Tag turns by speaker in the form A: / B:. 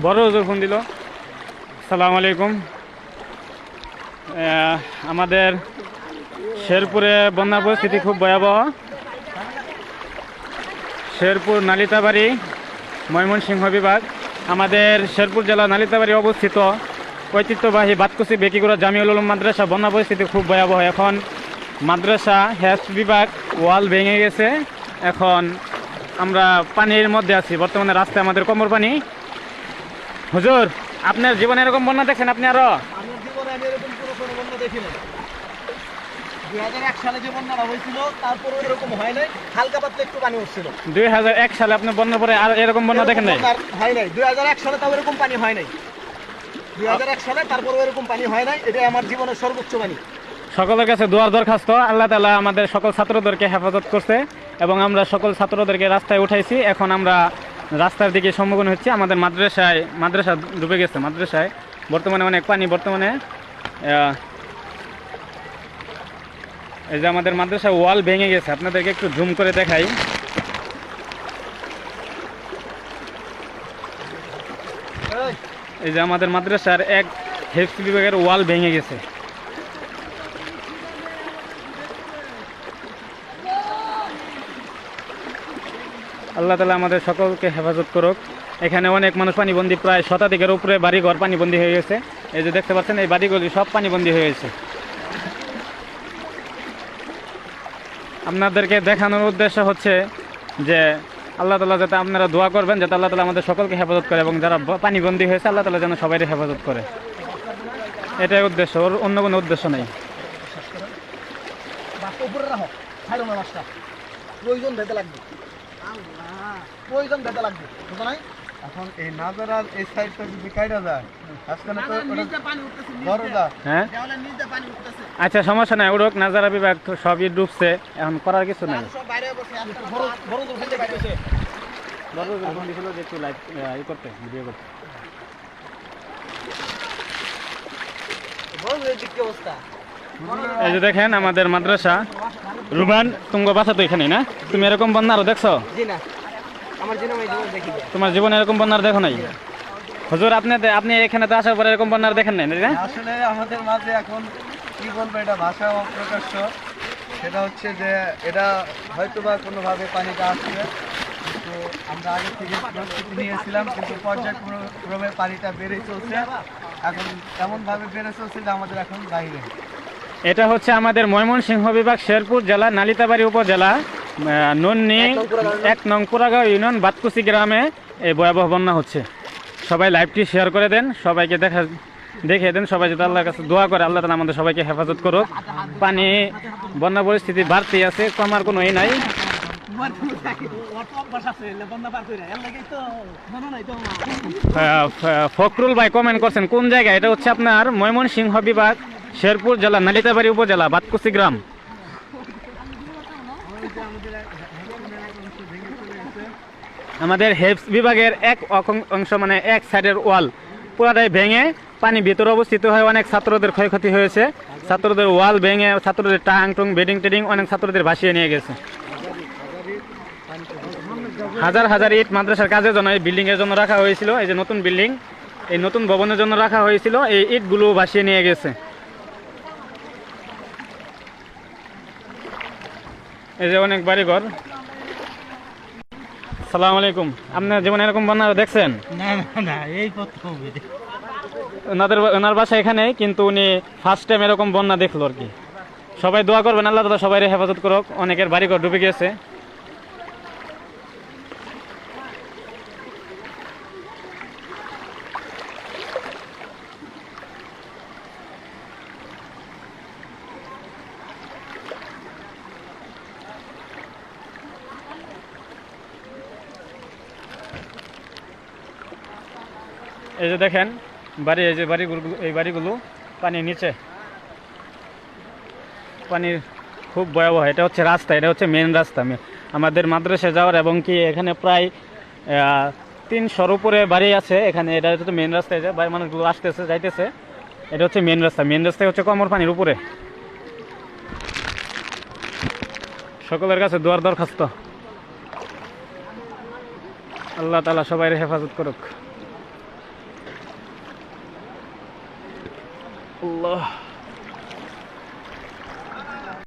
A: বড় হুজুর ফোন দিল। আসসালামু আলাইকুম। আমাদের শেরপুরে বন্যা পরিস্থিতি খুব ভয়াবহ। শেরপুর নালিতাবাড়ি ময়মনসিংহ বিভাগ। আমাদের শেরপুর জেলা নালিতাবাড়ি অবস্থিত ঐতিহ্যবাহী বাতকুচি বেকিগুড়া জামিউল উলুম মাদ্রাসা বন্যা পরিস্থিতি খুব ভয়াবহ। এখন মাদ্রাসা হেফজ বিভাগ ওয়াল ভেঙে গেছে। এখন আমরা পানির মধ্যে আছি, বর্তমানে রাস্তায় আমাদের কোমর পানি। হুজুর, আপনার জীবনে এরকম বন্যা দেখছেন আপনি? আরো
B: আমার জীবনে আমি এরকম কোনো বন্যা দেখি নাই। 2001 সালে যে বন্যাটা হয়েছিল তারপরে এরকম হয় নাই, হালকা পাতলা একটু পানি উঠছিল।
A: 2001 সালে আপনি বন্যা পরে আর এরকম বন্যা দেখেন নাই?
B: হয় নাই। 2001 সালে তাও এরকম পানি হয় নাই। 2001 সালে তারপরে এরকম পানি হয় নাই। এটা আমার জীবনের সর্বোচ্চ পানি।
A: সকলের কাছে দোয়ার দরখাস্ত, আল্লাহ তাআলা আমাদের সকল ছাত্রদেরকে হেফাজত করছে এবং আমরা সকল ছাত্রদেরকে রাস্তায় উঠাইছি। এখন আমরা রাস্তার দিকে সম্মুখীন হচ্ছি। আমাদের মাদ্রাসা ডুবে গেছে। মাদ্রাসায় বর্তমানে অনেক পানি। বর্তমানে এই যে আমাদের মাদ্রাসায় ওয়াল ভেঙে গেছে, আপনাদেরকে একটু জুম করে দেখাই। এই যে আমাদের মাদ্রাসার এক হেফজ বিভাগের ওয়াল ভেঙে গেছে। আল্লাহ তাআলা আমাদের সকলকে হেফাজত করুক। এখানে অনেক মানুষ পানিবন্দী, প্রায় শতাধিকের উপরে বাড়িঘর পানিবন্দী হয়ে গেছে। এই যে দেখতে পাচ্ছেন, এই বাড়িগুলি সব পানিবন্দী হয়ে গেছে। আপনাদেরকে দেখানোর উদ্দেশ্য হচ্ছে যে আল্লাহ তাআলা যাতে আপনারা দোয়া করবেন, যাতে আল্লাহ তাআলা আমাদের সকলকে হেফাজত করে এবং যারা পানিবন্দী হয়েছে আল্লাহ তাআলা যেন সবাই হেফাজত করে। এটাই উদ্দেশ্য, ওর অন্য কোনো উদ্দেশ্য নেই।
B: প্রয়োজন ভেদে লাগবে, প্রয়োজন ভেদে লাগবে, বুঝো নাই?
C: এখন এই নাজারার এই সাইডটা যদি কাইরা যায় আজকে তো
B: পানি উঠতেছে,
C: বড়দা।
A: হ্যাঁ,
B: দেওয়ালের নিচে পানি উঠতেছে।
A: আচ্ছা, সমস্যা নাই, ওরক নাজারা বিভাগ তো সবই ডুবছে, এখন করার কিছু নাই।
B: সব বাইরে বসে বড় বড় দোকান থেকে বাইরে
A: একটু লাইভ করতে, ভিডিও করতে।
B: বড় কি অবস্থা?
A: এই যে দেখেন আমাদের মাদ্রাসা। রুবান, তুঙ্গ বাসা তো এখানে না? তুমি এরকম বন্যা আরো দেখছো?
B: জি না, আমার জীবনে দেখি না।
A: তোমার জীবনে এরকম বন্যার দেখো নাই? হুজুর, আপনি এখানে তো আসার পরে এরকম বন্যার দেখেন নাই না?
C: আসলে আমাদের মাঝে এখন কি বলবো, এটা ভাষা অপ্রকাশ্য। সেটা হচ্ছে যে এটা হয়তোবা কোনোভাবে পানিটা আসছে, কিন্তু আমরা আগে থেকে প্রস্তুতি নিয়েছিলাম, কিন্তু পর্যায়ক্রমে পানিটা বেড়ে চলছে। এখন এমনভাবে বেড়ে চলছে যে আমাদের এখন বাইরে।
A: এটা হচ্ছে আমাদের ময়মনসিংহ বিভাগ শেরপুর জেলা নালিতাবাড়ি উপজেলা নন্নি 1 নং পুরাগাঁও ইউনিয়ন বাতকুচি গ্রামে এই ভয়াবহ বন্যা হচ্ছে। সবাই লাইভটি শেয়ার করে দেন, সবাইকে দেখিয়ে দেন। সবাই যদি আল্লাহর কাছে দোয়া করে আল্লাহ তাআলা আমাদের সবাইকে হেফাজত করুক। পানি বন্যা পরিস্থিতি বাড়তি আছে, কমার কোনো ই নাই। ফখরুল ভাই কমেন্ট করছেন কোন জায়গায়? এটা হচ্ছে আপনার ময়মনসিংহ বিভাগ শেরপুর জেলা নালিতাবাড়ি উপজেলা বাতকুচি গ্রাম। আমাদের হেফজ বিভাগের এক অংশ, মানে এক সাইডের ওয়াল পুরাটাই ভেঙে পানি ভিতরে অবস্থিত হয়। অনেক ছাত্রদের ক্ষয়ক্ষতি হয়েছে। ছাত্রদের ওয়াল ভেঙে ছাত্রদের টাং টুং বেডিং টেডিং অনেক ছাত্রদের ভাসিয়ে নিয়ে গেছে। হাজার হাজার ইট মাদ্রাসার কাজের জন্য, এই বিল্ডিংয়ের জন্য রাখা হয়েছিল। এই যে নতুন বিল্ডিং, এই নতুন ভবনের জন্য রাখা হয়েছিল। এই ইটগুলো ভাসিয়ে নিয়ে গেছে। এই যে অনেক বাড়িঘর। আসসালামু আলাইকুম। আপনার জীবনে এরকম বন্যা দেখছেন?
B: না না, এই প্রথম।
A: ওনার বাসা এখানে, কিন্তু উনি ফার্স্ট টাইম এরকম বন্যা দেখলো আর কি। সবাই দোয়া করবেন আল্লাহ তাআলা সবাই হেফাজত করুক। অনেকের বাড়িঘর ডুবে গেছে। এই যে দেখেন বাড়ি, এই যে বাড়িগুলো পানির নিচে। পানির খুব ভয়াবহ। এটা হচ্ছে রাস্তা, এটা হচ্ছে মেন রাস্তা আমাদের মাদ্রাসায় যাওয়ার, এবং কি এখানে প্রায় 300-র উপরে বাড়ি আছে এখানে। এটা হচ্ছে মেন রাস্তায় যে মানুষগুলো আসতেছে যাইতেছে, এটা হচ্ছে মেন রাস্তা। মেন রাস্তায় হচ্ছে কোমর পানির উপরে। সকলের কাছে দোয়ার দরখাস্ত, আল্লাহ তাআলা সবাই হেফাজত করুক। আল্লাহ।